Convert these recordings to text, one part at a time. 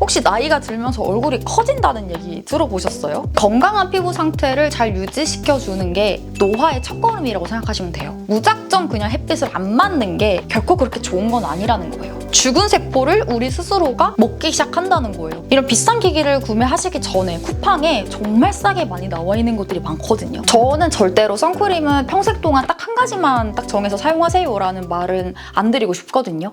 혹시 나이가 들면서 얼굴이 커진다는 얘기 들어보셨어요? 건강한 피부 상태를 잘 유지시켜주는 게 노화의 첫걸음이라고 생각하시면 돼요. 무작정 그냥 햇빛을 안 맞는 게 결코 그렇게 좋은 건 아니라는 거예요. 죽은 세포를 우리 스스로가 먹기 시작한다는 거예요. 이런 비싼 기기를 구매하시기 전에 쿠팡에 정말 싸게 많이 나와 있는 것들이 많거든요. 저는 절대로 선크림은 평생 동안 딱 한 가지만 딱 정해서 사용하세요라는 말은 안 드리고 싶거든요.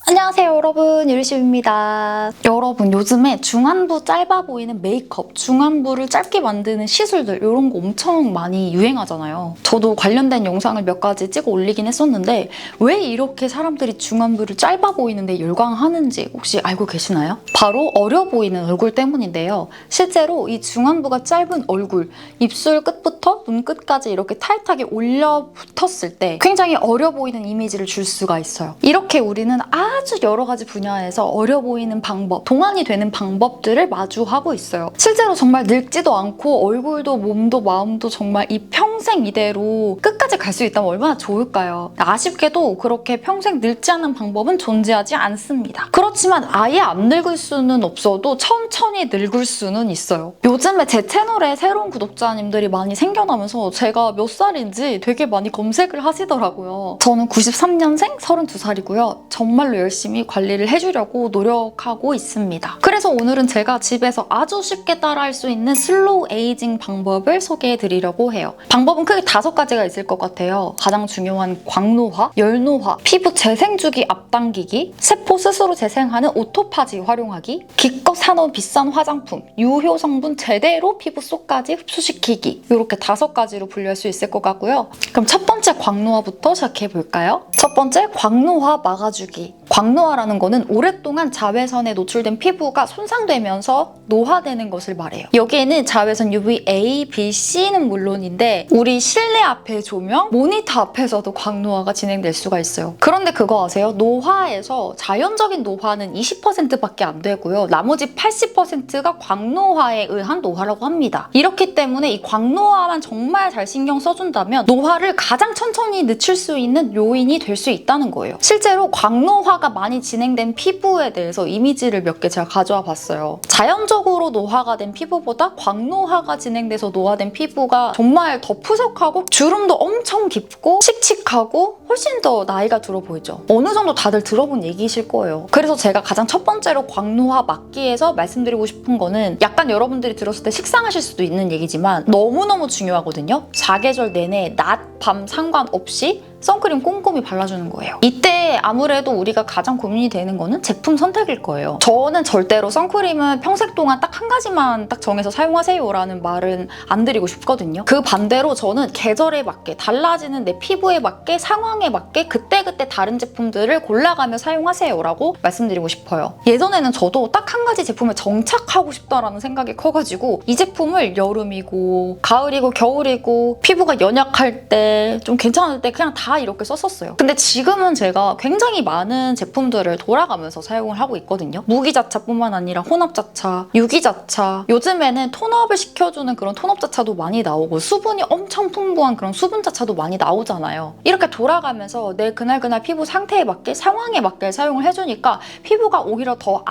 안녕하세요 여러분, 유리씨입니다. 여러분, 요즘에 중안부 짧아 보이는 메이크업, 중안부를 짧게 만드는 시술들 이런 거 엄청 많이 유행하잖아요. 저도 관련된 영상을 몇 가지 찍어 올리긴 했었는데 왜 이렇게 사람들이 중안부를 짧아 보이는데 열광하는지 혹시 알고 계시나요? 바로 어려 보이는 얼굴 때문인데요. 실제로 이 중안부가 짧은 얼굴, 입술 끝부터 눈 끝까지 이렇게 타이트하게 올려 붙었을 때 굉장히 어려 보이는 이미지를 줄 수가 있어요. 이렇게 우리는 아주 여러 가지 분야에서 어려 보이는 방법, 동안이 되는 방법들을 마주하고 있어요. 실제로 정말 늙지도 않고 얼굴도 몸도 마음도 정말 이 평생 이대로 끝까지 갈 수 있다면 얼마나 좋을까요? 아쉽게도 그렇게 평생 늙지 않는 방법은 존재하지 않습니다. 그렇지만 아예 안 늙을 수는 없어도 천천히 늙을 수는 있어요. 요즘에 제 채널에 새로운 구독자님들이 많이 생겨나면서 제가 몇 살인지 되게 많이 검색을 하시더라고요. 저는 93년생 32살이고요. 정말로 열심히 관리를 해주려고 노력하고 있습니다. 그래서 오늘은 제가 집에서 아주 쉽게 따라할 수 있는 슬로우 에이징 방법을 소개해드리려고 해요. 방법은 크게 5가지가 있을 것 같아요. 가장 중요한 광노화, 열노화, 피부 재생주기 앞당기기, 세포 스스로 재생하는 오토파지 활용하기, 기껏 사놓은 비싼 화장품, 유효 성분 제대로 피부 속까지 흡수시키기, 이렇게 5가지로 분류할 수 있을 것 같고요. 그럼 첫 번째 광노화부터 시작해볼까요? 첫 번째, 광노화 막아주기. 광노화라는 거는 오랫동안 자외선에 노출된 피부가 손상되면서 노화되는 것을 말해요. 여기에는 자외선 UVA, B, C는 물론인데 우리 실내 앞의 조명, 모니터 앞에서도 광노화가 진행될 수가 있어요. 그런데 그거 아세요? 노화에서 자연적인 노화는 20%밖에 안 되고요. 나머지 80%가 광노화에 의한 노화라고 합니다. 이렇기 때문에 이 광노화만 정말 잘 신경 써준다면 노화를 가장 천천히 늦출 수 있는 요인이 될 수 있다는 거예요. 실제로 광노화가 많이 진행된 피부에 대해서 이미지를 몇 개 제가 가져와 봤어요. 자연적으로 노화가 된 피부보다 광노화가 진행돼서 노화된 피부가 정말 더 푸석하고 주름도 엄청 깊고 칙칙하고 훨씬 더 나이가 들어 보이죠. 어느 정도 다들 들어본 얘기이실 거예요. 그래서 제가 가장 첫 번째로 광노화 막기에서 말씀드리고 싶은 거는 약간 여러분들이 들었을 때 식상하실 수도 있는 얘기지만 너무너무 중요하거든요. 사계절 내내 낮, 밤 상관없이 선크림 꼼꼼히 발라주는 거예요. 이때 아무래도 우리가 가장 고민이 되는 거는 제품 선택일 거예요. 저는 절대로 선크림은 평생 동안 딱 한 가지만 딱 정해서 사용하세요라는 말은 안 드리고 싶거든요. 그 반대로 저는 계절에 맞게, 달라지는 내 피부에 맞게, 상황에 맞게 그때그때 다른 제품들을 골라가며 사용하세요라고 말씀드리고 싶어요. 예전에는 저도 딱 한 가지 제품에 정착하고 싶다라는 생각이 커가지고 이 제품을 여름이고 가을이고 겨울이고 피부가 연약할 때 좀 괜찮을 때 그냥 다 이렇게 썼었어요. 근데 지금은 제가 굉장히 많은 제품들을 돌아가면서 사용을 하고 있거든요. 무기자차뿐만 아니라 혼합자차, 유기자차, 요즘에는 톤업을 시켜주는 그런 톤업자차도 많이 나오고 수분이 엄청 풍부한 그런 수분자차도 많이 나오잖아요. 이렇게 돌아가면서 내 그날 피부 상태에 맞게, 상황에 맞게 사용을 해주니까 피부가 오히려 더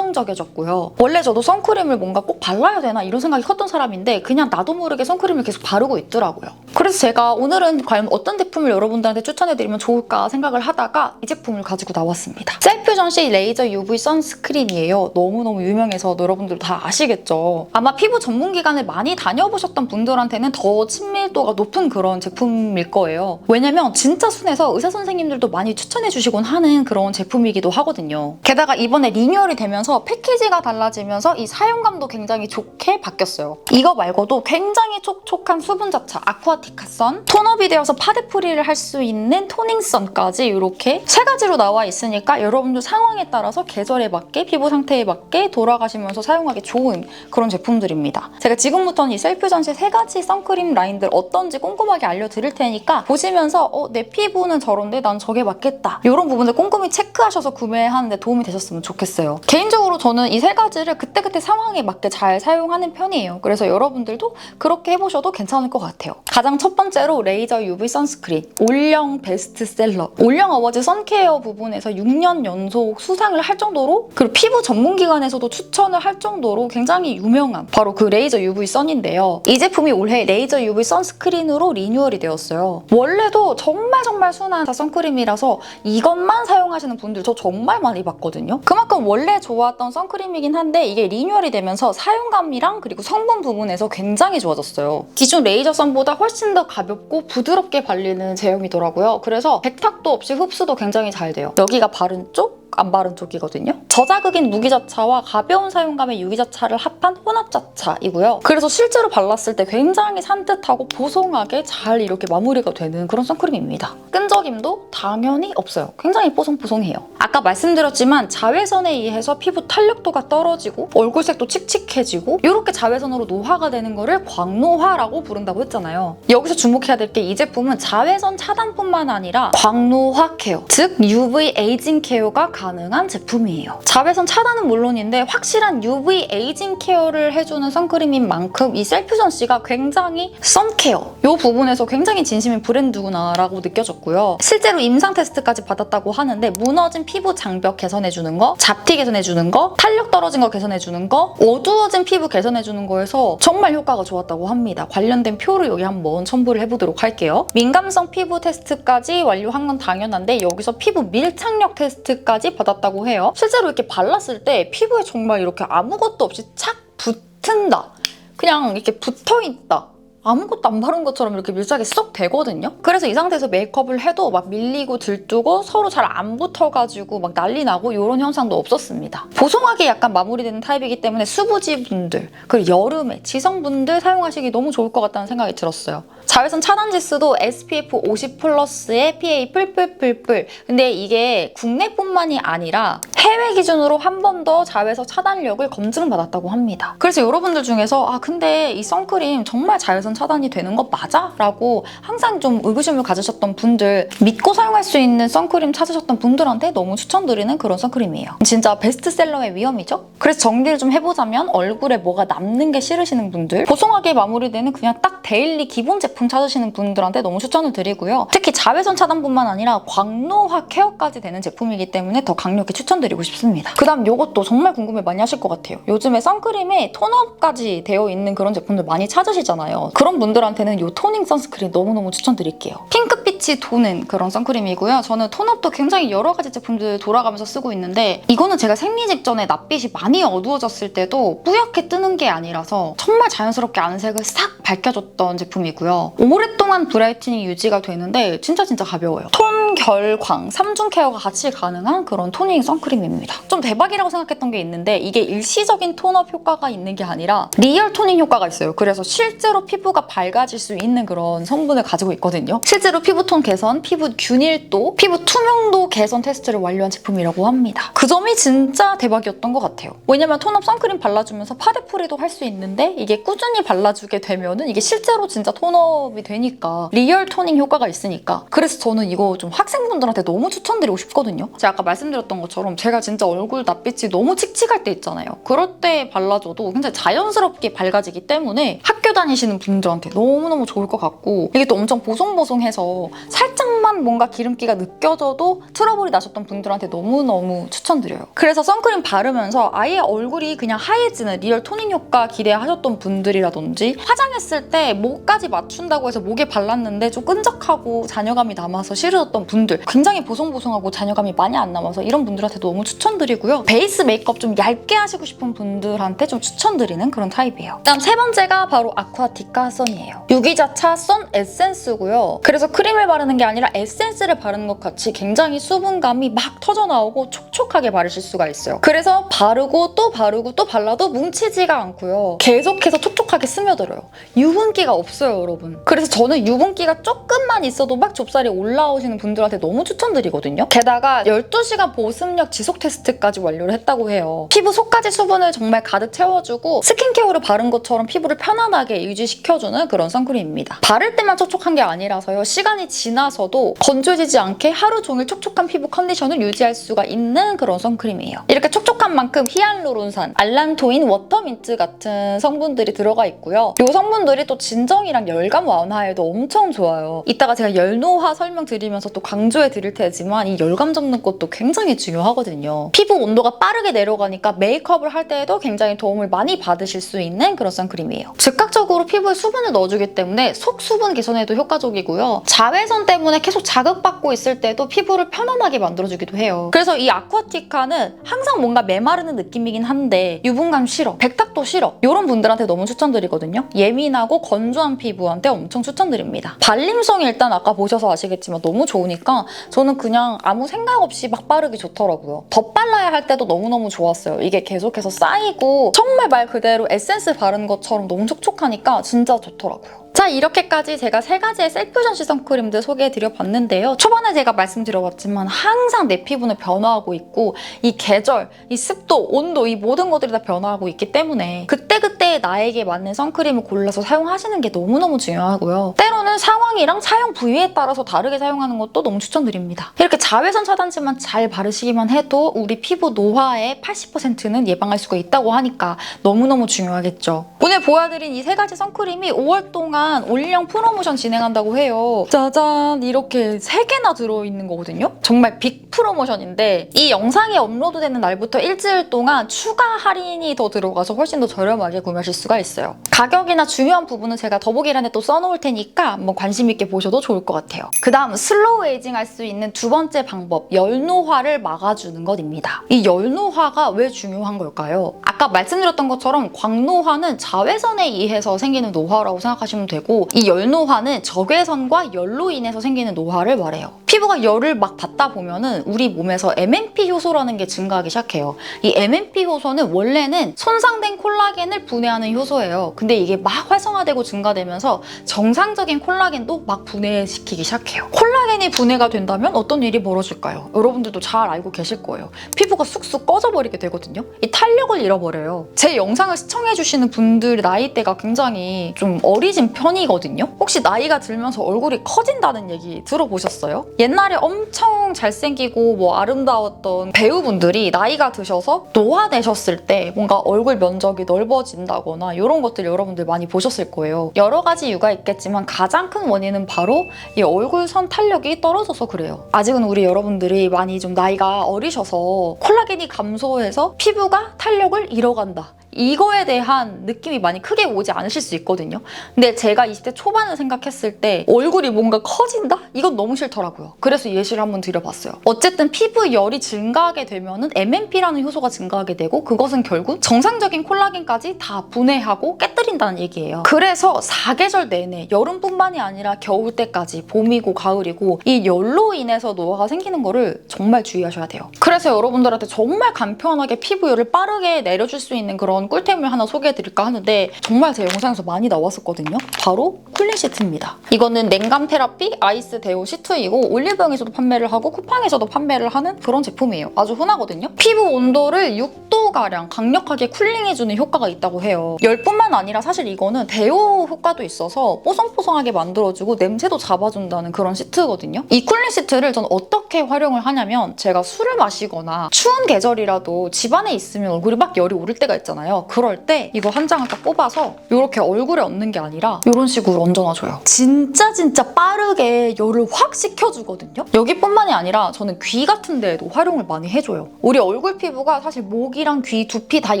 안정적이어졌고요. 원래 저도 선크림을 뭔가 꼭 발라야 되나 이런 생각이 컸던 사람인데 그냥 나도 모르게 선크림을 계속 바르고 있더라고요. 그래서 제가 오늘은 과연 어떤 제품을 여러분들한테 추천해드리면 좋을까 생각을 하다가 이 제품을 가지고 나왔습니다. 셀퓨전시 레이저 UV 선스크린이에요. 너무너무 유명해서 여러분들 다 아시겠죠? 아마 피부 전문기관을 많이 다녀보셨던 분들한테는 더 친밀도가 높은 그런 제품일 거예요. 왜냐면 진짜 순해서 의사 선생님들도 많이 추천해주시곤 하는 그런 제품이기도 하거든요. 게다가 이번에 리뉴얼이 되면서 패키지가 달라지면서 이 사용감도 굉장히 좋게 바뀌었어요. 이거 말고도 굉장히 촉촉한 수분자차 아쿠아티카선, 톤업이 되어서 파데프리를 할 수 있는 토닝선까지 이렇게 3가지로 나와 있으니까 여러분들 상황에 따라서 계절에 맞게, 피부 상태에 맞게 돌아가시면서 사용하기 좋은 그런 제품들입니다. 제가 지금부터는 이 셀퓨전시 3가지 선크림 라인들 어떤지 꼼꼼하게 알려드릴 테니까 보시면서 내 피부는 저런데 난 저게 맞겠다. 이런 부분들 꼼꼼히 체크하셔서 구매하는 데 도움이 되셨으면 좋겠어요. 개인적으로 저는 이 3가지를 그때그때 상황에 맞게 잘 사용하는 편이에요. 그래서 여러분들도 그렇게 해보셔도 괜찮을 것 같아요. 가장 첫 번째로 레이저 UV 선스크린. 올영 베스트셀러. 올영 어워즈 선케어 부분에서 6년 연속 수상을 할 정도로, 그리고 피부 전문기관에서도 추천을 할 정도로 굉장히 유명한 바로 그 레이저 UV 선인데요. 이 제품이 올해 레이저 UV 선스크린으로 리뉴얼이 되었어요. 원래도 정말 순한 선크림이라서 이것만 사용하시는 분들 저 정말 많이 봤거든요. 그만큼 원래 좋았던 선크림이긴 한데 이게 리뉴얼이 되면서 사용감이랑 그리고 성분 부분에서 굉장히 좋아졌어요. 기존 레이저 선보다 훨씬 더 가볍고 부드럽게 발리는 제형이더라고요. 그래서 백탁도 없이 흡수도 굉장히 잘 돼요. 여기가 바른 쪽, 안 바른 쪽이거든요. 저자극인 무기자차와 가벼운 사용감의 유기자차를 합한 혼합자차이고요. 그래서 실제로 발랐을 때 굉장히 산뜻하고 보송하게 잘 이렇게 마무리가 되는 그런 선크림입니다. 끈적임도 당연히 없어요. 굉장히 뽀송뽀송해요. 아까 말씀드렸지만 자외선에 의해서 피부 탄력도가 떨어지고 얼굴색도 칙칙해지고 이렇게 자외선으로 노화가 되는 거를 광노화라고 부른다고 했잖아요. 여기서 주목해야 될 게 이 제품은 자외선 차단뿐만 아니라 광노화 케어, 즉 UV 에이징 케어가 가능한 제품이에요. 자외선 차단은 물론인데 확실한 UV 에이징 케어를 해주는 선크림인 만큼 이 셀퓨전C가 굉장히 선케어 이 부분에서 굉장히 진심인 브랜드구나라고 느껴졌고요. 실제로 임상 테스트까지 받았다고 하는데 무너진 피부 장벽 개선해주는 거, 잡티 개선해주는 거, 탄력 떨어진 거 개선해주는 거, 어두워진 피부 개선해주는 거에서 정말 효과가 좋았다고 합니다. 관련된 표를 여기 한번 첨부를 해보도록 할게요. 민감성 피부 테스트까지 완료한 건 당연한데 여기서 피부 밀착력 테스트까지 받았다고 해요. 실제로 이렇게 발랐을 때 피부에 정말 이렇게 아무것도 없이 착 붙은다. 그냥 이렇게 붙어있다. 아무것도 안 바른 것처럼 이렇게 밀착이 쏙 되거든요. 그래서 이 상태에서 메이크업을 해도 막 밀리고 들뜨고 서로 잘 안 붙어가지고 막 난리 나고 이런 현상도 없었습니다. 보송하게 약간 마무리되는 타입이기 때문에 수부지 분들, 그리고 여름에 지성분들 사용하시기 너무 좋을 것 같다는 생각이 들었어요. 자외선 차단 지수도 SPF 50 플러스에 PA 뿔뿔뿔뿔. 근데 이게 국내뿐만이 아니라 해외 기준으로 한 번 더 자외선 차단력을 검증받았다고 합니다. 그래서 여러분들 중에서 근데 이 선크림 정말 자외선 차단이 되는 거 맞아? 라고 항상 좀 의구심을 가지셨던 분들, 믿고 사용할 수 있는 선크림 찾으셨던 분들한테 너무 추천드리는 그런 선크림이에요. 진짜 베스트셀러의 위험이죠? 그래서 정리를 좀 해보자면 얼굴에 뭐가 남는 게 싫으시는 분들, 보송하게 마무리되는 그냥 딱 데일리 기본 제품 찾으시는 분들한테 너무 추천을 드리고요. 특히 자외선 차단뿐만 아니라 광노화 케어까지 되는 제품이기 때문에 더 강력히 추천드리고 싶습니다. 그다음 이것도 정말 궁금해 많이 하실 것 같아요. 요즘에 선크림에 톤업까지 되어 있는 그런 제품들 많이 찾으시잖아요. 그런 분들한테는 이 토닝 선스크린 너무너무 추천드릴게요. 핑크빛이 도는 그런 선크림이고요. 저는 톤업도 굉장히 여러 가지 제품들 돌아가면서 쓰고 있는데 이거는 제가 생리 직전에 낯빛이 많이 어두워졌을 때도 뿌옇게 뜨는 게 아니라서 정말 자연스럽게 안색을 싹 밝혀줬던 제품이고요. 오랫동안 브라이트닝이 유지가 되는데 진짜 가벼워요. 톤, 결, 광, 3중 케어가 같이 가능한 그런 토닝 선크림입니다. 좀 대박이라고 생각했던 게 있는데 이게 일시적인 톤업 효과가 있는 게 아니라 리얼 토닝 효과가 있어요. 그래서 실제로 피부가 밝아질 수 있는 그런 성분을 가지고 있거든요. 실제로 피부톤 개선, 피부 균일도, 피부 투명도 개선 테스트를 완료한 제품이라고 합니다. 그 점이 진짜 대박이었던 것 같아요. 왜냐면 톤업 선크림 발라주면서 파데프리도 할 수 있는데 이게 꾸준히 발라주게 되면은 이게 실제로 진짜 톤업이 되니까 리얼 토닝 효과가 있으니까. 그래서 저는 이거 좀 학생분들한테 너무 추천드리고 싶거든요. 제가 아까 말씀드렸던 것처럼 제가 진짜 얼굴 낯빛이 너무 칙칙할 때 있잖아요. 그럴 때 발라줘도 굉장히 자연스럽게 밝아지기 때문에 학교 다니시는 분들한테 너무너무 좋을 것 같고 이게 또 엄청 보송보송해서 살짝만 뭔가 기름기가 느껴져도 트러블이 나셨던 분들한테 너무너무 추천드려요. 그래서 선크림 바르면서 아예 얼굴이 그냥 하얘지는 리얼 토닝 효과 기대하셨던 분들이라든지 화장했을 때 목까지 맞춘다고 해서 목에 발랐는데 좀 끈적하고 잔여감이 남아서 싫으셨던 분들, 굉장히 보송보송하고 잔여감이 많이 안 남아서 이런 분들한테 너무 추천드리고요. 베이스 메이크업 좀 얇게 하시고 싶은 분들한테 좀 추천드리는 그런 타입이에요. 다음 세 번째가 바로 아쿠아티카 선이에요. 유기자차 선 에센스고요. 그래서 크림을 바르는 게 아니라 에센스를 바르는 것 같이 굉장히 수분감이 막 터져나오고 촉촉하게 바르실 수가 있어요. 그래서 바르고 또 바르고 또 발라도 뭉치지가 않고요. 계속해서 촉촉하게 스며들어요. 유분기가 없어요, 여러분. 그래서 저는 유분기가 조금만 있어도 막 좁쌀이 올라오시는 분들한테 너무 추천드리거든요. 게다가 12시간 보습력 지속 테스트까지 완료를 했다고 해요. 피부 속까지 수분을 정말 가득 채워주고 스킨케어를 바른 것처럼 피부를 편안하게 유지시켜주는 그런 선크림입니다. 바를 때만 촉촉한 게 아니라서요. 시간이 지나서도 발라도 건조해지지 않게 하루 종일 촉촉한 피부 컨디션을 유지할 수가 있는 그런 선크림이에요. 이렇게 촉촉한 만큼 히알루론산, 알란토인, 워터민트 같은 성분들이 들어가 있고요. 이 성분들이 또 진정이랑 열감 완화에도 엄청 좋아요. 이따가 제가 열노화 설명드리면서 또 강조해 드릴 테지만 이 열감 잡는 것도 굉장히 중요하거든요. 피부 온도가 빠르게 내려가니까 메이크업을 할 때에도 굉장히 도움을 많이 받으실 수 있는 그런 선크림이에요. 즉각적으로 피부에 수분을 넣어주기 때문에 속 수분 개선에도 효과적이고요. 자외선 때문에 계속 자극받고 있을 때도 피부를 편안하게 만들어주기도 해요. 그래서 이 아쿠아티카는 항상 뭔가 메마르는 느낌이긴 한데 유분감 싫어, 백탁도 싫어 이런 분들한테 너무 추천드리거든요. 예민하고 건조한 피부한테 엄청 추천드립니다. 발림성이 일단 아까 보셔서 아시겠지만 너무 좋으니까 저는 그냥 아무 생각 없이 막 바르기 좋더라고요. 덧발라야 할 때도 너무너무 좋았어요. 이게 계속해서 쌓이고 정말 말 그대로 에센스 바른 것처럼 너무 촉촉하니까 진짜 좋더라고요. 자, 이렇게까지 제가 3가지의 셀프 전시 선크림들 소개해드려봤는데요. 초반에 제가 말씀드려봤지만 항상 내 피부는 변화하고 있고 이 계절, 이 습도, 온도 이 모든 것들이 다 변화하고 있기 때문에 그때그때 나에게 맞는 선크림을 골라서 사용하시는 게 너무너무 중요하고요. 때로는 상황이랑 사용 부위에 따라서 다르게 사용하는 것도 너무 추천드립니다. 이렇게 자외선 차단제만 잘 바르시기만 해도 우리 피부 노화의 80%는 예방할 수가 있다고 하니까 너무너무 중요하겠죠. 오늘 보여드린 이 3가지 선크림이 5월 동안 올리형 프로모션 진행한다고 해요. 짜잔! 이렇게 3개나 들어있는 거거든요? 정말 빅 프로모션인데 이 영상이 업로드되는 날부터 일주일 동안 추가 할인이 더 들어가서 훨씬 더 저렴하게 구매하실 수가 있어요. 가격이나 중요한 부분은 제가 더보기란에 또 써놓을 테니까 한번 관심 있게 보셔도 좋을 것 같아요. 그 다음 슬로우 에이징 할 수 있는 2번째 방법, 열노화를 막아주는 것입니다. 이 열노화가 왜 중요한 걸까요? 아까 말씀드렸던 것처럼 광노화는 자외선에 의해서 생기는 노화라고 생각하시면 되고 이 열노화는 적외선과 열로 인해서 생기는 노화를 말해요. 피부가 열을 막 받다 보면은 우리 몸에서 MMP 효소라는 게 증가하기 시작해요. 이 MMP 효소는 원래는 손상된 콜라겐을 분해하는 효소예요. 근데 이게 막 활성화되고 증가되면서 정상적인 콜라겐도 막 분해시키기 시작해요. 콜라겐이 분해가 된다면 어떤 일이 벌어질까요? 여러분들도 잘 알고 계실 거예요. 피부가 쑥쑥 꺼져버리게 되거든요. 이 탄력을 잃어버려요. 제 영상을 시청해주시는 분들 나이대가 굉장히 좀 어리진 편이거든요. 혹시 나이가 들면서 얼굴이 커진다는 얘기 들어보셨어요? 옛날에 엄청 잘생기고 뭐 아름다웠던 배우분들이 나이가 드셔서 노화되셨을 때 뭔가 얼굴 면적이 넓어진다거나 이런 것들 여러분들 많이 보셨을 거예요. 여러 가지 이유가 있겠지만 가장 큰 원인은 바로 이 얼굴선 탄력이 떨어져서 그래요. 아직은 우리 여러분들이 많이 좀 나이가 어리셔서 콜라겐이 감소해서 피부가 탄력을 잃어간다. 이거에 대한 느낌이 많이 크게 오지 않으실 수 있거든요. 근데 제가 20대 초반을 생각했을 때 얼굴이 뭔가 커진다? 이건 너무 싫더라고요. 그래서 예시를 한번 드려봤어요. 어쨌든 피부 열이 증가하게 되면은 MMP라는 효소가 증가하게 되고 그것은 결국 정상적인 콜라겐까지 다 분해하고 깨뜨린다는 얘기예요. 그래서 사계절 내내 여름뿐만이 아니라 겨울 때까지 봄이고 가을이고 이 열로 인해서 노화가 생기는 거를 정말 주의하셔야 돼요. 그래서 여러분들한테 정말 간편하게 피부 열을 빠르게 내려줄 수 있는 그런 꿀템을 하나 소개해드릴까 하는데 정말 제 영상에서 많이 나왔었거든요. 바로 쿨링 시트입니다. 이거는 냉감 테라피 아이스 데오 시트이고 올리브영에서도 판매를 하고 쿠팡에서도 판매를 하는 그런 제품이에요. 아주 흔하거든요. 피부 온도를 6도가량 강력하게 쿨링해주는 효과가 있다고 해요. 열뿐만 아니라 사실 이거는 데오 효과도 있어서 뽀송뽀송하게 만들어주고 냄새도 잡아준다는 그런 시트거든요. 이 쿨링 시트를 저는 어떻게 활용을 하냐면 제가 술을 마시거나 추운 계절이라도 집안에 있으면 얼굴이 막 열이 오를 때가 있잖아요. 그럴 때 이거 한 장을 딱 뽑아서 이렇게 얼굴에 얹는 게 아니라 이런 식으로 얹어놔줘요. 진짜 빠르게 열을 확 식혀주거든요. 여기뿐만이 아니라 저는 귀 같은 데에도 활용을 많이 해줘요. 우리 얼굴 피부가 사실 목이랑 귀, 두피 다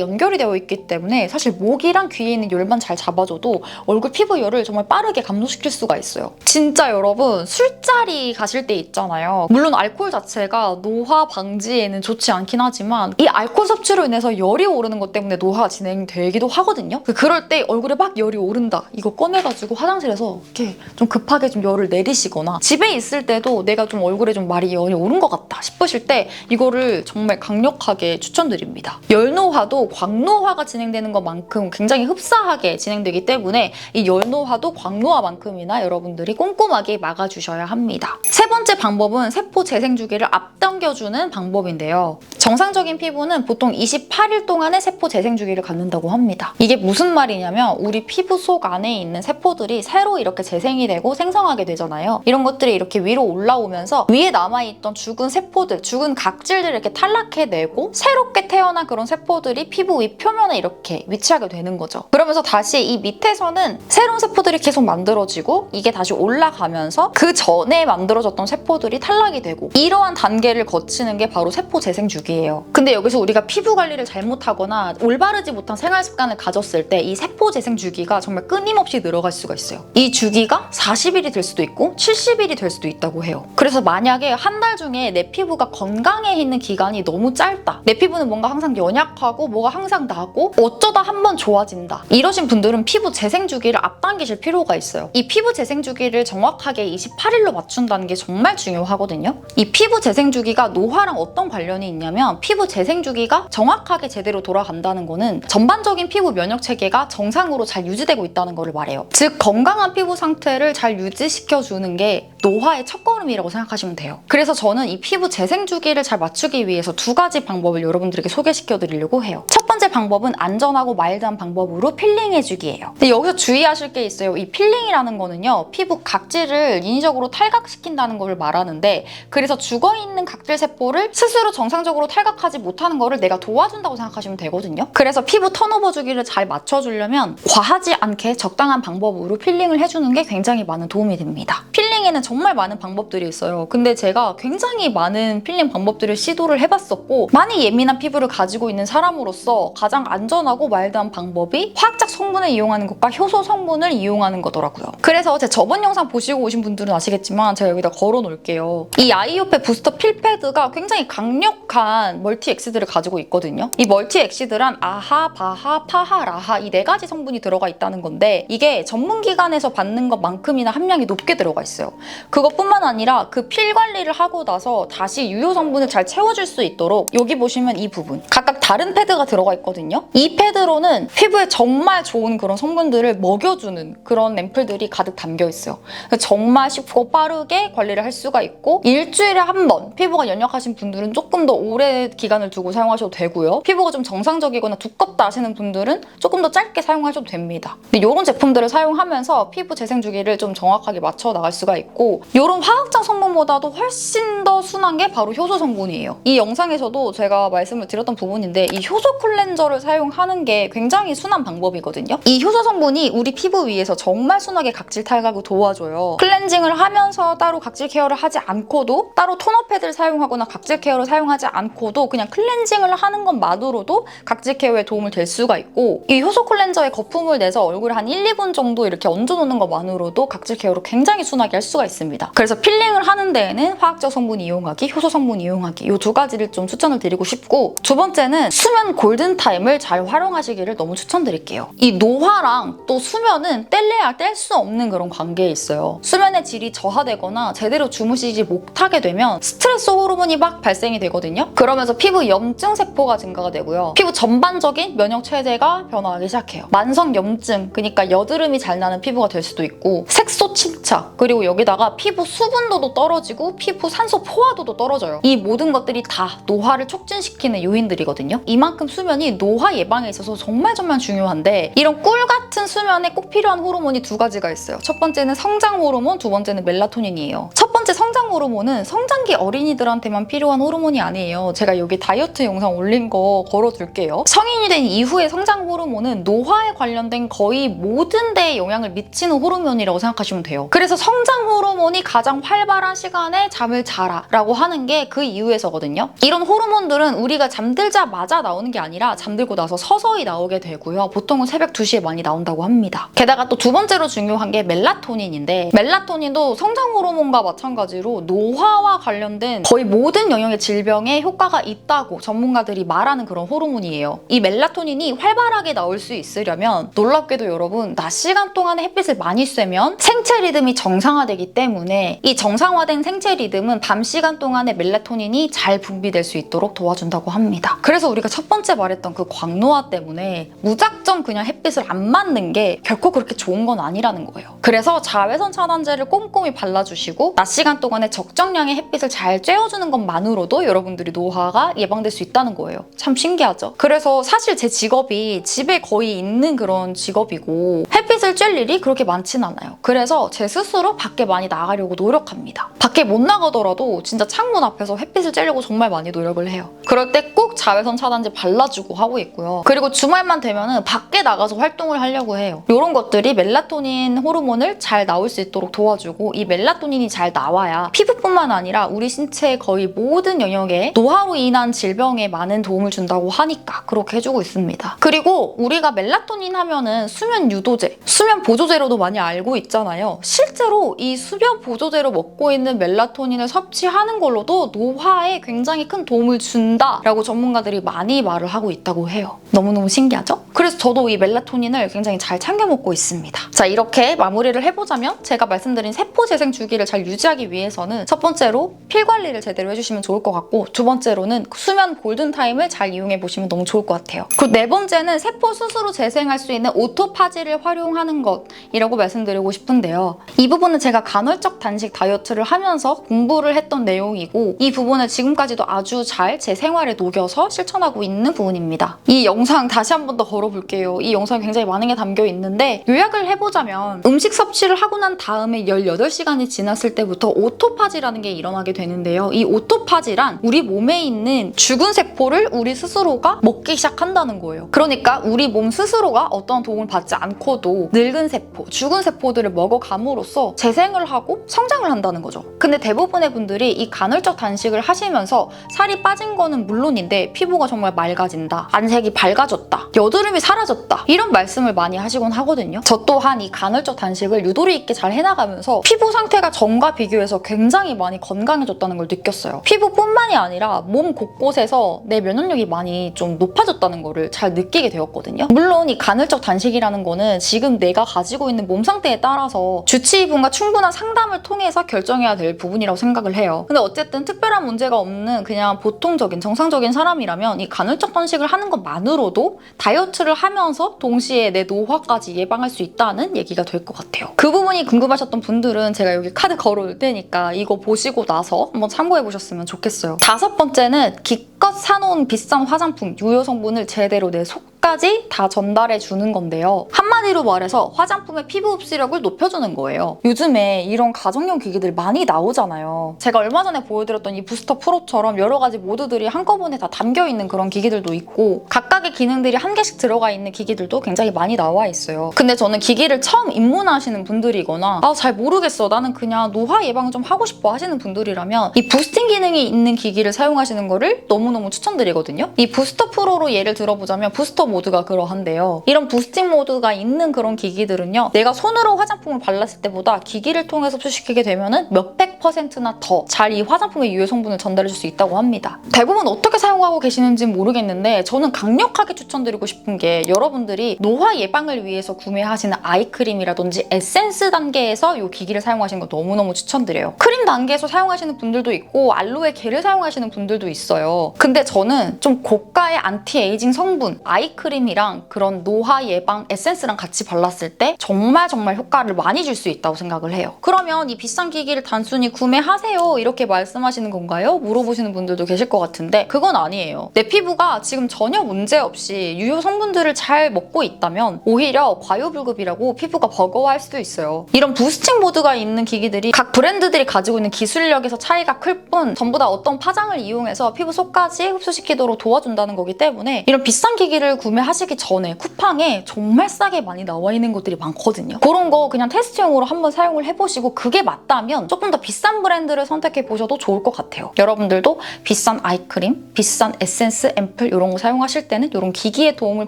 연결이 되어 있기 때문에 사실 목이랑 귀에 있는 열만 잘 잡아줘도 얼굴 피부 열을 정말 빠르게 감소시킬 수가 있어요. 진짜 여러분 술자리 가실 때 있잖아요. 물론 알코올 자체가 노화 방지에는 좋지 않긴 하지만 이 알코올 섭취로 인해서 열이 오르는 것 때문에 노화가 진행되기도 하거든요. 그럴 때 얼굴에 막 열이 오른다. 이거 꺼내가지고 화장실에서 이렇게 좀 급하게 좀 열을 내리시거나 집에 있을 때도 내가 좀 얼굴에 좀 많이 열이 오른 것 같다 싶으실 때 이거를 정말 강력하게 추천드립니다. 열노화도 광노화가 진행되는 것만큼 굉장히 흡사하게 진행되기 때문에 이 열노화도 광노화만큼이나 여러분들이 꼼꼼하게 막아주셔야 합니다. 3번째 방법은 세포 재생 주기를 앞당겨주는 방법인데요. 정상적인 피부는 보통 28일 동안의 세포 재생 주기를 주기를 갖는다고 합니다. 이게 무슨 말이냐면 우리 피부 속 안에 있는 세포들이 새로 이렇게 재생이 되고 생성하게 되잖아요. 이런 것들이 이렇게 위로 올라오면서 위에 남아있던 죽은 세포들, 죽은 각질들을 이렇게 탈락해내고 새롭게 태어난 그런 세포들이 피부 위 표면에 이렇게 위치하게 되는 거죠. 그러면서 다시 이 밑에서는 새로운 세포들이 계속 만들어지고 이게 다시 올라가면서 그 전에 만들어졌던 세포들이 탈락이 되고 이러한 단계를 거치는 게 바로 세포 재생 주기예요. 근데 여기서 우리가 피부 관리를 잘못하거나 올바르지 못한 생활 습관을 가졌을 때 이 세포 재생 주기가 정말 끊임없이 늘어갈 수가 있어요. 이 주기가 40일이 될 수도 있고 70일이 될 수도 있다고 해요. 그래서 만약에 한 달 중에 내 피부가 건강해 있는 기간이 너무 짧다. 내 피부는 뭔가 항상 연약하고 뭐가 항상 나고 어쩌다 한번 좋아진다. 이러신 분들은 피부 재생 주기를 앞당기실 필요가 있어요. 이 피부 재생 주기를 정확하게 28일로 맞춘다는 게 정말 중요하거든요. 이 피부 재생 주기가 노화랑 어떤 관련이 있냐면 피부 재생 주기가 정확하게 제대로 돌아간다는 거는 전반적인 피부 면역 체계가 정상으로 잘 유지되고 있다는 거를 말해요. 즉 건강한 피부 상태를 잘 유지시켜주는 게 노화의 첫걸음이라고 생각하시면 돼요. 그래서 저는 이 피부 재생 주기를 잘 맞추기 위해서 두 가지 방법을 여러분들에게 소개시켜 드리려고 해요. 첫 번째 방법은 안전하고 마일드한 방법으로 필링해주기예요. 근데 여기서 주의하실 게 있어요. 이 필링이라는 거는요, 피부 각질을 인위적으로 탈각시킨다는 걸 말하는데, 그래서 죽어있는 각질 세포를 스스로 정상적으로 탈각하지 못하는 거를 내가 도와준다고 생각하시면 되거든요. 그래서 피부 턴오버 주기를 잘 맞춰주려면 과하지 않게 적당한 방법으로 필링을 해주는 게 굉장히 많은 도움이 됩니다. 필링에는 정말 많은 방법들이 있어요. 근데 제가 굉장히 많은 필링 방법들을 시도를 해봤었고, 많이 예민한 피부를 가지고 있는 사람으로서 가장 안전하고 마일드한 방법이 화학적 성분을 이용하는 것과 효소 성분을 이용하는 거더라고요. 그래서 제 저번 영상 보시고 오신 분들은 아시겠지만 제가 여기다 걸어 놓을게요. 이 아이오페 부스터 필패드가 굉장히 강력한 멀티 엑시드를 가지고 있거든요. 이 멀티 엑시드란 아하, 바하, 파하, 라하 이 네 가지 성분이 들어가 있다는 건데, 이게 전문기관에서 받는 것만큼이나 함량이 높게 들어가 있어요. 그것뿐만 아니라 그 필 관리를 하고 나서 다시 유효 성분을 잘 채워줄 수 있도록 여기 보시면 이 부분 각각 다른 패드가 들어가 있거든요. 이 패드로는 피부에 정말 좋은 그런 성분들을 먹여주는 그런 앰플들이 가득 담겨 있어요. 정말 쉽고 빠르게 관리를 할 수가 있고, 일주일에 한 번 피부가 연약하신 분들은 조금 더 오래 기간을 두고 사용하셔도 되고요. 피부가 좀 정상적이거나 두껍다 하시는 분들은 조금 더 짧게 사용하셔도 됩니다. 근데 이런 제품들을 사용하면서 피부 재생 주기를 좀 정확하게 맞춰 나갈 수가 있고, 이런 화학적 성분보다도 훨씬 더 순한 게 바로 효소 성분이에요. 이 영상에서도 제가 말씀을 드렸던 부분인데, 이 효소 클렌저를 사용하는 게 굉장히 순한 방법이거든요. 이 효소 성분이 우리 피부 위에서 정말 순하게 각질 탈각을 도와줘요. 클렌징을 하면서 따로 각질 케어를 하지 않고도, 따로 토너 패드를 사용하거나 각질 케어를 사용하지 않고도 그냥 클렌징을 하는 것만으로도 각질 케어에 도움을 될 수가 있고, 이 효소 클렌저에 거품을 내서 얼굴에 한 1, 2분 정도 이렇게 얹어놓는 것만으로도 각질 케어를 굉장히 순하게 할 수가 있습니다. 그래서 필링을 하는 데에는 화학적 성분 이용하기, 효소 성분 이용하기 이 두 가지를 좀 추천을 드리고 싶고, 두 번째는 수면 골든타임을 잘 활용하시기를 너무 추천드릴게요. 이 노화랑 또 수면은 뗄래야 뗄 수 없는 그런 관계에 있어요. 수면의 질이 저하되거나 제대로 주무시지 못하게 되면 스트레스 호르몬이 막 발생이 되거든요. 그러면서 피부 염증 세포가 증가가 되고요. 피부 전반적인 면역 체제가 변화하기 시작해요. 만성 염증, 그러니까 여드름이 잘 나는 피부가 될 수도 있고, 색소 침착, 그리고 여기다가 피부 수분도도 떨어지고 피부 산소 포화도도 떨어져요. 이 모든 것들이 다 노화를 촉진시키는 요인들이거든요. 이만큼 수면이 노화 예방에 있어서 정말 중요한데, 이런 꿀 같은 수면에 꼭 필요한 호르몬이 두 가지가 있어요. 첫 번째는 성장 호르몬, 두 번째는 멜라토닌이에요. 첫 번째 성장 호르몬은 성장기 어린이들한테만 필요한 호르몬이 아니에요. 제가 여기 다이어트 영상 올린 거 걸어둘게요. 성인이 된 이후의 성장 호르몬은 노화에 관련된 거의 모든 데에 영향을 미치는 호르몬이라고 생각하시면 돼요. 그래서 성장 호르몬이 가장 활발한 시간에 잠을 자라 라고 하는 게 그 이유에서거든요. 이런 호르몬들은 우리가 잠들자마자 나오는 게 아니라 잠들고 나서 서서히 나오게 되고요. 보통은 새벽 2시에 많이 나온다고 합니다. 게다가 또 두 번째로 중요한 게 멜라토닌인데, 멜라토닌도 성장 호르몬과 마찬가지로 노화와 관련된 거의 모든 영역의 질병에 효과가 있다고 전문가들이 말하는 그런 호르몬이에요. 이 멜라토닌이 활발하게 나올 수 있으려면 놀랍게도 여러분, 낮 시간 동안에 햇빛을 많이 쐬면 생체 리듬이 정상화되기 때문에, 이 정상화된 생체 리듬은 밤 시간 동안에 멜라토닌이 잘 분비될 수 있도록 도와준다고 합니다. 그래서 우리가 첫 번째 말했던 그 광노화 때문에 무작정 그냥 햇빛을 안 맞는 게 결코 그렇게 좋은 건 아니라는 거예요. 그래서 자외선 차단제를 꼼꼼히 발라주시고, 낮 시간 동안에 적정량의 햇빛을 잘 쬐어주는 것만으로도 여러분들이 노화가 예방될 수 있다는 거예요. 참 신기하죠? 그래서 사실 제 직업이 집에 거의 있는 그런 직업이고 햇빛을 쬐 일이 그렇게 많진 않아요. 그래서 제 스스로 밖에 많이 나가려고 노력합니다. 밖에 못 나가더라도 진짜 창문 앞에서 햇빛을 쬐려고 정말 많이 노력을 해요. 그럴 때 꼭 자외선 차단제 발라주고 하고 있고요. 그리고 주말만 되면은 밖에 나가서 활동을 하려고 해요. 이런 것들이 멜라토닌 호르몬을 잘 나올 수 있도록 도와주고 이 멜라토닌이 잘 나와야 피부뿐만 아니라 우리 신체의 거의 모든 영역에 노화로 인한 질병에 많은 도움을 준다고 하니까 그렇게 해주고 있습니다. 그리고 우리가 멜라토닌 하면은 수면 유도제, 수면 보조제로도 많이 알고 있잖아요. 실제로 이 수면 보조제로 먹고 있는 멜라토닌을 섭취하는 걸로도 노화에 굉장히 큰 도움을 준다라고 전문가들이 많이 말을 하고 있다고 해요. 너무너무 신기하죠? 그래서 저도 이 멜라토닌을 굉장히 잘 챙겨 먹고 있습니다. 자, 이렇게 마무리를 해보자면 제가 말씀드린 세포 재생 주기를 잘 유지하기 위해서는 첫 번째로 필 관리를 제대로 해주시면 좋을 것 같고 두 번째로는 수면 골든타임을 잘 이용해 보시면 너무 좋을 것 같아요. 그리고 네 번째는 세포 스스로 재생할 수 있는 오토파지를 활용하는 것이라고 말씀드리고 싶은데요. 이 부분은 제가 간헐적 단식 다이어트를 하면서 공부를 했던 내용이고 이 부분을 지금까지도 아주 잘 제 생활에 녹여서 실천하고 있는 부분입니다. 이 영상 다시 한 번 더 걸어볼게요. 이 영상에 굉장히 많은 게 담겨 있는데 요약을 해보자면 음식 섭취를 하고 난 다음에 18시간이 지났을 때부터 오토파지라는 게 일어나게 되는데요. 이 오토파지란 우리 몸에 있는 죽은 세포를 우리 스스로가 먹기 시작한다는 거예요. 그러니까 우리 몸 스스로가 어떤 도움을 받지 않고도 늙은 세포, 죽은 세포들을 먹어감으로써 재생을 하고 성장을 한다는 거죠. 근데 대부분의 분들이 이 간헐적 단식을 하시면서 살이 빠진 거는 물론인데 피부가 정말 맑아진다, 안색이 밝아졌다, 여드름이 사라졌다 이런 말씀을 많이 하시곤 하거든요. 저 또한 이 간헐적 단식을 유도리 있게 잘 해나가면서 피부 상태가 전과 비교해서 굉장히 많이 건강해졌다는 걸 느꼈어요. 피부뿐만이 아니라 몸 곳곳에서 내 면역력이 많이 좀 높아졌다는 거를 잘 느끼게 되었거든요. 물론 이 간헐적 단식이라는 거는 지금 내가 가지고 있는 몸 상태에 따라서 주치의분과 충분한 상담을 통해서 결정해야 될 부분이라고 생각을 해요. 근데 어쨌든 특별한 문제가 없는 그냥 보통적인 정상적인 사람이라면 이 간헐적 단식을 하는 것만으로도 다이어트를 하면서 동시에 내 노화까지 예방할 수 있다는 얘기가 될 것 같아요. 그 부분이 궁금하셨던 분들은 제가 여기 카드 걸어올 테니까 이거 보시고 나서 한번 참고해 보셨으면 좋겠어요. 다섯 번째는 기껏 사놓은 비싼 화장품, 유효 성분을 제대로 내 속까지 다 전달해 주는 건데요. 한마디로 말해서 화장품의 피부 흡수력을 높여주는 거예요. 요즘에 이런 가정용 기기들 많이 나오잖아요. 제가 얼마 전에 보여드렸던 이 부스터 프로처럼 여러 가지 모드들이 한꺼번에 다 담겨있는 그런 기기들도 있고 각각의 기능들이 한 개씩 들어가 있는 기기들도 굉장히 많이 나와 있어요. 근데 저는 기기를 처음 입문하시는 분들이거나 잘 모르겠어, 나는 그냥 노화 예방 좀 하고 싶어 하시는 분들이라면 이 부스팅 기능이 있는 기기를 사용하시는 거를 너무너무 추천드리거든요. 이 부스터 프로로 예를 들어보자면 부스터 모드가 그러한데요. 이런 부스팅 모드가 있는 그런 기기들은요, 내가 손으로 화장품을 발랐을 때보다 기기를 통해서 흡수시키게 되면은 몇백 %나 더 잘 이 화장품의 유효 성분을 전달해줄 수 있다고 합니다. 대부분 어떻게 사용하고 계시는지는 모르겠는데 저는 강력하게 추천드리고 싶은 게 여러분들이 노화 예방을 위해서 구매하시는 아이크림이라든지 에센스 단계에서 이 기기를 사용하시는 거 너무너무 추천드려요. 크림 단계에서 사용하시는 분들도 있고 알로에 겔을 사용하시는 분들도 있어요. 근데 저는 좀 고가의 안티에이징 성분 아이크림이랑 그런 노화 예방 에센스랑 같이 발랐을 때 정말 효과를 많이 줄 수 있다고 생각을 해요. 그러면 이 비싼 기기를 단순히 구매하세요 이렇게 말씀하시는 건가요? 물어보시는 분들도 계실 것 같은데 그건 아니에요. 내 피부가 지금 전혀 문제없이 유효 성분들을 잘 먹고 있다면 오히려 과유불급이라고 피부가 버거워할 수도 있어요. 이런 부스팅 모드가 있는 기기들이 각 브랜드들이 가지고 있는 기술력에서 차이가 클 뿐 전부 다 어떤 파장을 이용해서 피부 속까지 흡수시키도록 도와준다는 거기 때문에 이런 비싼 기기를 구매하시기 전에 쿠팡에 정말 싸게 많이 나와 있는 것들이 많거든요. 그런 거 그냥 테스트용으로 한번 사용을 해보시고 그게 맞다면 조금 더 비싼 브랜드를 선택해보셔도 좋을 것 같아요. 여러분들도 비싼 아이크림, 비싼 에센스, 앰플 이런 거 사용하실 때는 이런 기기의 도움을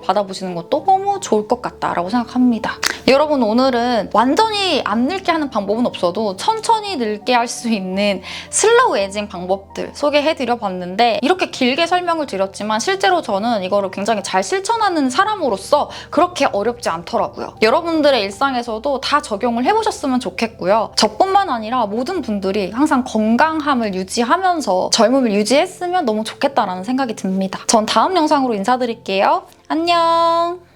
받아보시는 것도 너무 좋을 것 같다라고 생각합니다. 여러분, 오늘은 완전히 안 늙게 하는 방법은 없어도 천천히 늙게 할 수 있는 슬로우 에이징 방법들 소개해드려봤는데 이렇게 길게 설명을 드렸지만 실제로 저는 이거를 굉장히 잘 실천하는 사람으로서 그렇게 어렵지 않더라고요. 여러분들의 일상에서도 다 적용을 해보셨으면 좋겠고요. 저뿐만 아니라 모든 분들이 항상 건강함을 유지하면서 젊음을 유지했으면 너무 좋겠다라는 생각이 듭니다. 전 다음 영상으로 인사드릴게요. 안녕!